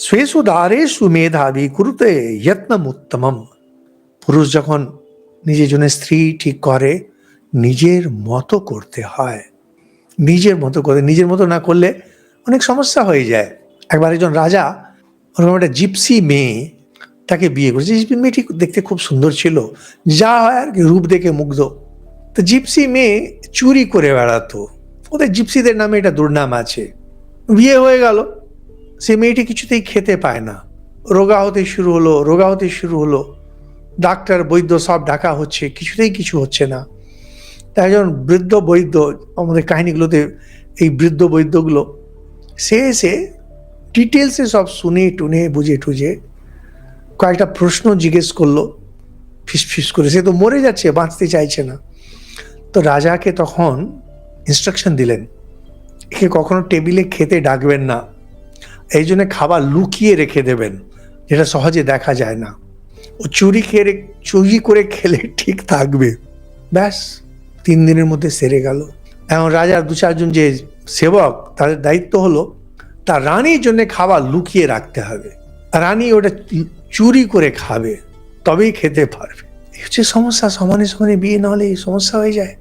স্বেষু দ্বারেষু মেধাবী কুরুতে যত্নমুত্তমম। পুরুষ যখন নিজের জন্য স্ত্রী ঠিক করে, নিজের মতো করতে হয়। নিজের মতো করে, নিজের মতো না করলে অনেক সমস্যা হয়ে যায়। একবার একজন রাজা ওরকম একটা জিপসি মেয়ে তাকে বিয়ে করেছে। জিপসি মেয়েটি দেখতে খুব সুন্দর ছিল, যা হয় আর কি, রূপ দেখে মুগ্ধ। তো জিপসি মেয়ে চুরি করে বেড়াতো। ওদের জিপসিদের নামে এটা দুর্নাম আছে। বিয়ে হয়ে গেল, সে মেয়েটি কিছুতেই খেতে পায় না, রোগা হতে শুরু হলো। ডাক্তার বৈদ্য সব ডাকা হচ্ছে, কিছুতেই কিছু হচ্ছে না। তাই একজন বৃদ্ধ বৈদ্য, আমাদের কাহিনীগুলোতে এই বৃদ্ধ বৈদ্যগুলো, সে এসে ডিটেলসে সব শুনে টুনে বুঝে টুঝে কয়েকটা প্রশ্ন জিজ্ঞেস করলো ফিস করে। সে তো মরে যাচ্ছে, বাঁচতে চাইছে না। তো রাজাকে তখন ইনস্ট্রাকশন দিলেন, একে কখনো টেবিলে খেতে ডাকবেন না, এই জন্য খাবার লুকিয়ে রেখে দেবেন, যেটা সহজে দেখা যায় না। ও চুরি করে খেলে ঠিক থাকবে। ব্যাস 3 দিনের মধ্যে সেরে গেল। এখন রাজার 2-4 জন যে সেবক, তাদের দায়িত্ব হলো তার রানীর জন্য খাবার লুকিয়ে রাখতে হবে। রানী ওটা চুরি করে খাবে, তবেই খেতে পারবে। এই হচ্ছে সমস্যা। সমানে সমানে বিয়ে না হলে এই সমস্যা হয়ে যায়।